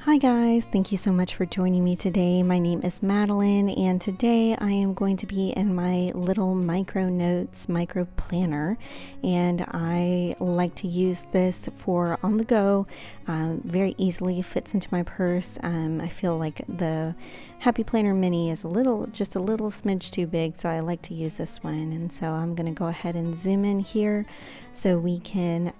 Hi guys, thank you so much for joining me today. My name is Madeline and today I am going to be in my little micro notes, micro planner, and I like to use this for on the go. Very easily fits into my purse. I feel like the Happy Planner Mini is just a little smidge too big, so I like to use this one. And so I'm going to go ahead and zoom in here so we can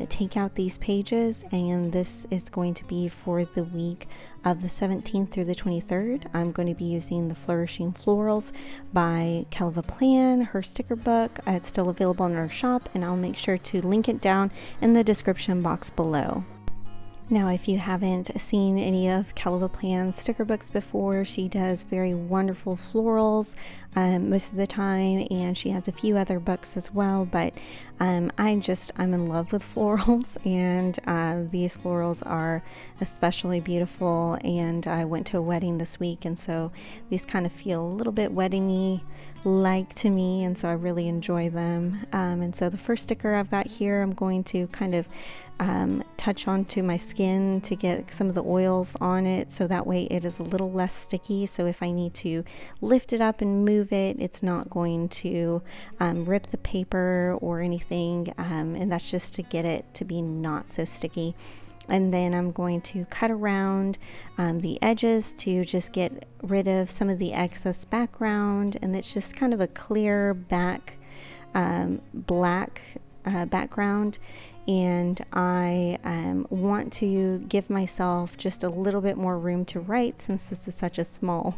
take out these pages, and this is going to be for the week of the 17th through the 23rd. I'm going to be using the Flourishing Florals by KellofaPlan, her sticker book. It's still available in our shop, and I'll make sure to link it down in the description box below. Now, if you haven't seen any of KellofaPlan's sticker books before, she does very wonderful florals most of the time, and she has a few other books as well, but I'm in love with florals, and these florals are especially beautiful, and I went to a wedding this week, and so these kind of feel a little bit wedding-y like to me, and so I really enjoy them. And so the first sticker I've got here, I'm going to kind of touch onto my skin to get some of the oils on it, so that way it is a little less sticky. So if I need to lift it up and move it, it's not going to rip the paper or anything, and that's just to get it to be not so sticky. And then I'm going to cut around the edges to just get rid of some of the excess background, and it's just kind of a clear black background. And I want to give myself just a little bit more room to write, since this is such a small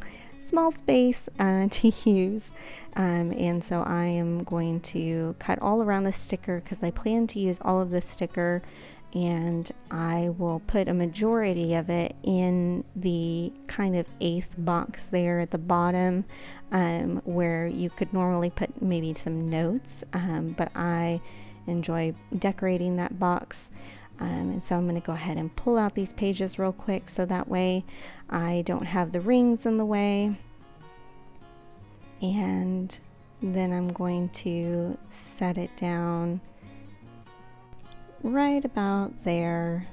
space to use, and so I am going to cut all around the sticker because I plan to use all of the sticker, and I will put a majority of it in the kind of 8th box there at the bottom, where you could normally put maybe some notes, but I enjoy decorating that box. And so I'm going to go ahead and pull out these pages real quick so that way I don't have the rings in the way. And then I'm going to set it down right about there,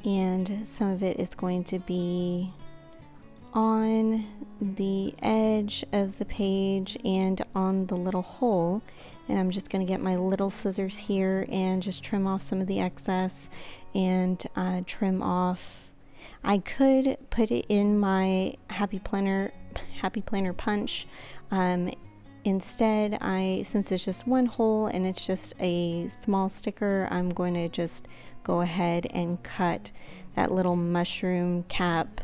and some of it is going to be on the edge of the page and on the little hole, and I'm just going to get my little scissors here and just trim off some of the excess and trim off. I could put it in my Happy Planner punch. Instead, since it's just one hole and it's just a small sticker, I'm going to just go ahead and cut that little mushroom cap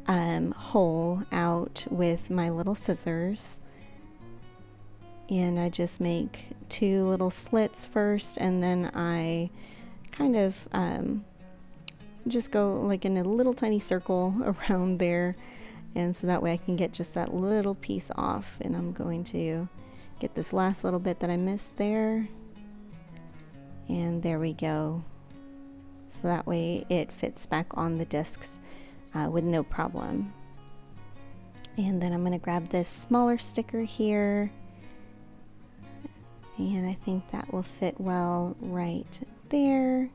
hole out with my little scissors. And I just make 2 little slits first, and then I kind of just go like in a little tiny circle around there, and so that way I can get just that little piece off. And I'm going to get this last little bit that I missed there, and there we go. So that way it fits back on the discs with no problem. And then I'm going to grab this smaller sticker here, and I think that will fit well right there.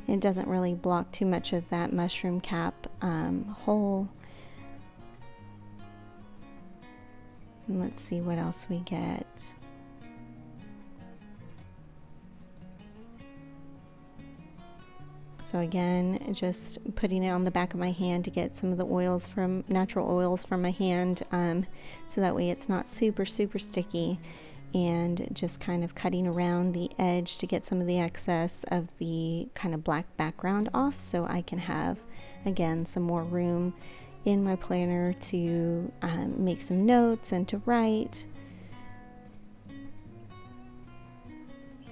It doesn't really block too much of that mushroom cap hole. And let's see what else we get. So again, just putting it on the back of my hand to get some of the natural oils from my hand, so that way it's not super sticky, and just kind of cutting around the edge to get some of the excess of the kind of black background off, so I can have, again, some more room in my planner to make some notes and to write.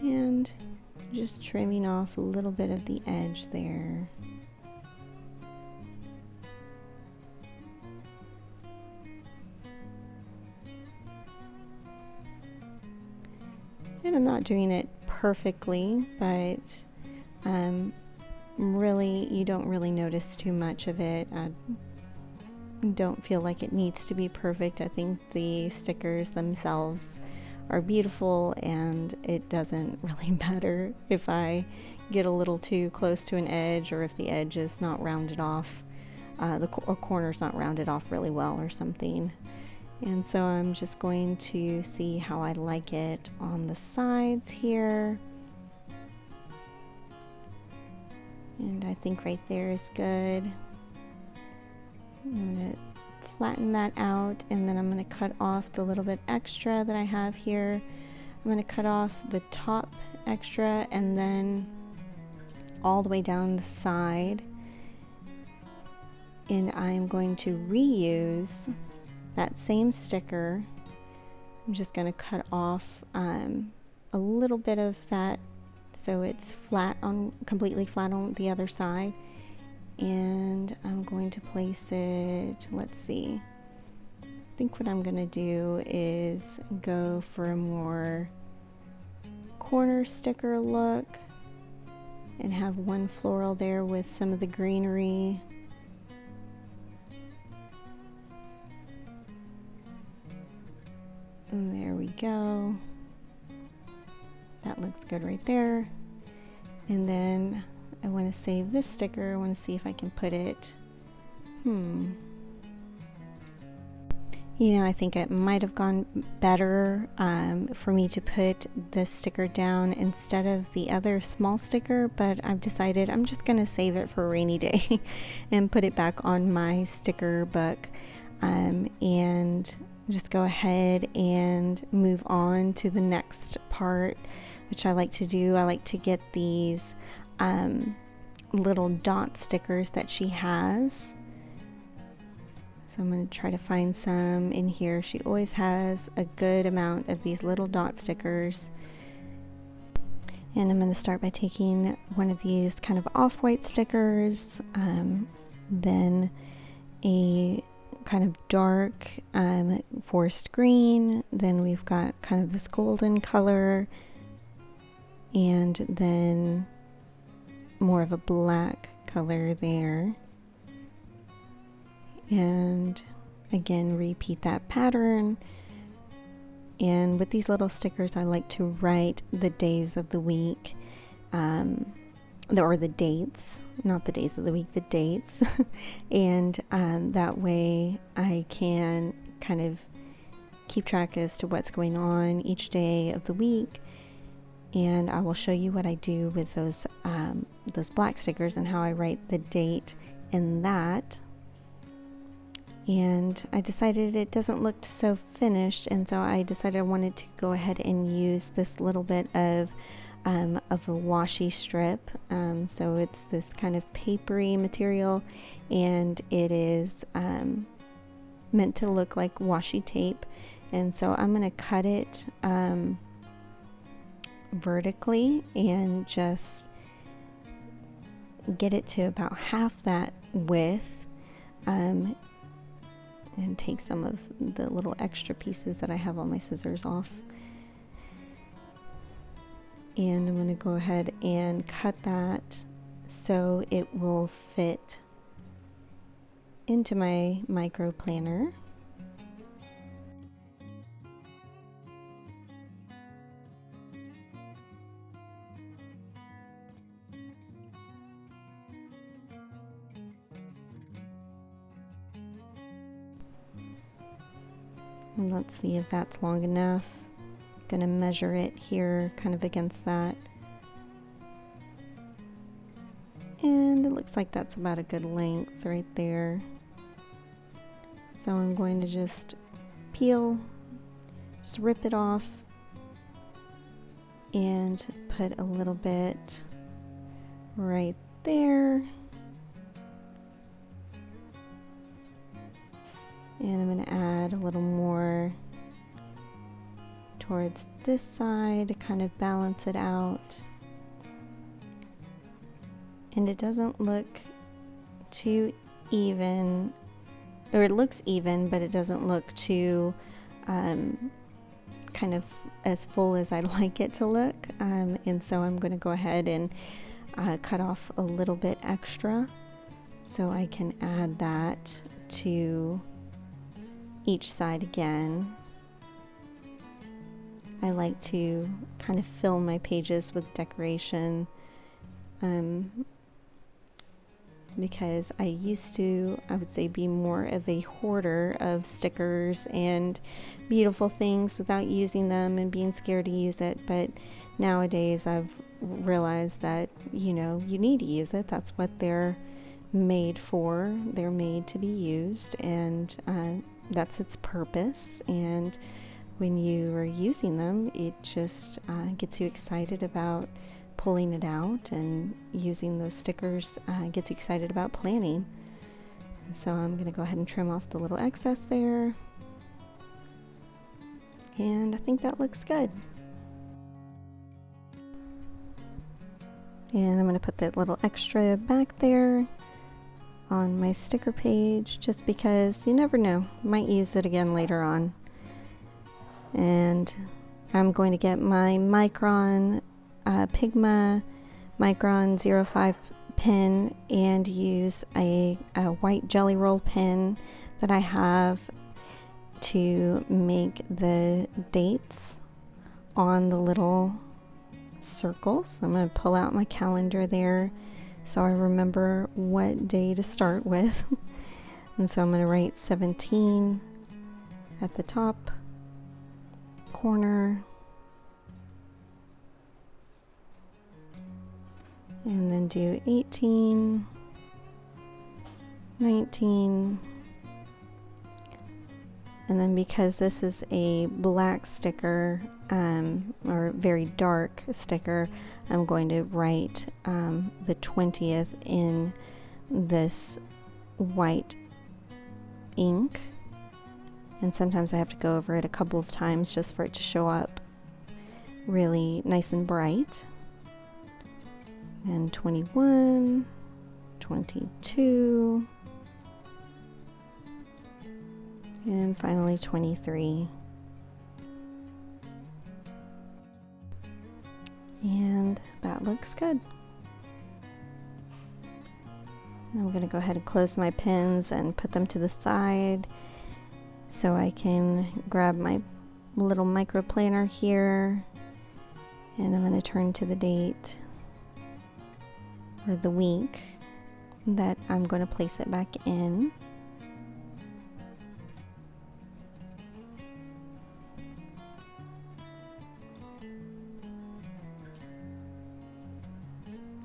And just trimming off a little bit of the edge there. And I'm not doing it perfectly, but really, you don't really notice too much of it. I don't feel like it needs to be perfect. I think the stickers themselves are beautiful, and it doesn't really matter if I get a little too close to an edge or if the edge is not rounded off, the corner's not rounded off really well or something. And so I'm just going to see how I like it on the sides here. And I think right there is good. I'm going to flatten that out, and then I'm going to cut off the little bit extra that I have here. I'm going to cut off the top extra and then all the way down the side. And I'm going to reuse that same sticker. I'm just going to cut off a little bit of that so it's completely flat on the other side. And I'm going to place it, let's see, I think what I'm going to do is go for a more corner sticker look and have one floral there with some of the greenery. And there we go. That looks good right there. And then I want to save this sticker. I want to see if I can put it, I think it might have gone better for me to put this sticker down instead of the other small sticker, but I've decided I'm just going to save it for a rainy day and put it back on my sticker book, and just go ahead and move on to the next part, which I like to do. I like to get these little dot stickers that she has. So I'm going to try to find some in here. She always has a good amount of these little dot stickers. And I'm going to start by taking one of these kind of off-white stickers, then a kind of dark forest green, then we've got kind of this golden color, and then more of a black color there. And again, repeat that pattern. And with these little stickers, I like to write the days of the week, or the dates, not the days of the week, the dates. And that way I can kind of keep track as to what's going on each day of the week. And I will show you what I do with those black stickers and how I write the date in that. And I decided it doesn't look so finished, and so I decided I wanted to go ahead and use this little bit of a washi strip. So it's this kind of papery material, and it is meant to look like washi tape. And so I'm going to cut it vertically and just get it to about half that width, and take some of the little extra pieces that I have on my scissors off. And I'm going to go ahead and cut that so it will fit into my micro planner. And let's see if that's long enough. I'm gonna measure it here kind of against that. And it looks like that's about a good length right there. So I'm going to just rip it off and put a little bit right there. And I'm going to add a little more towards this side to kind of balance it out. And it doesn't look too even, or it looks even, but it doesn't look too kind of as full as I'd like it to look. And so I'm going to go ahead and cut off a little bit extra so I can add that to each side again. I like to kind of fill my pages with decoration, because I used to, I would say, be more of a hoarder of stickers and beautiful things without using them and being scared to use it. But nowadays I've realized that, you need to use it. That's what they're made for. They're made to be used, and that's its purpose. And when you are using them, it just gets you excited about pulling it out, and using those stickers gets you excited about planning. And so I'm going to go ahead and trim off the little excess there, and I think that looks good. And I'm going to put that little extra back there on my sticker page, just because you never know, might use it again later on. And I'm going to get my Micron Pigma Micron 05 pen and use a white jelly roll pen that I have to make the dates on the little circles. I'm going to pull out my calendar there so I remember what day to start with. And so I'm going to write 17 at the top corner, and then do 18, 19, and then because this is a black sticker, or very dark sticker, I'm going to write the 20th in this white ink, and sometimes I have to go over it a couple of times just for it to show up really nice and bright. And 21, 22, and finally 23. And that looks good. I'm going to go ahead and close my pins and put them to the side so I can grab my little micro planner here, and I'm going to turn to the date, or the week that I'm going to place it back in.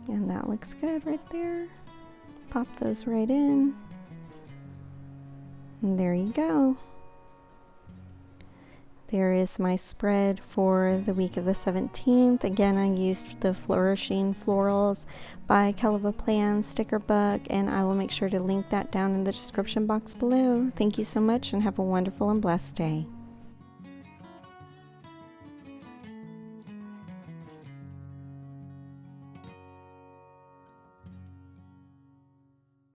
And that looks good right there. Pop those right in. And there you go. There is my spread for the week of the 17th. Again, I used the Flourishing Florals by KellofaPlan sticker book, and I will make sure to link that down in the description box below. Thank you so much, and have a wonderful and blessed day.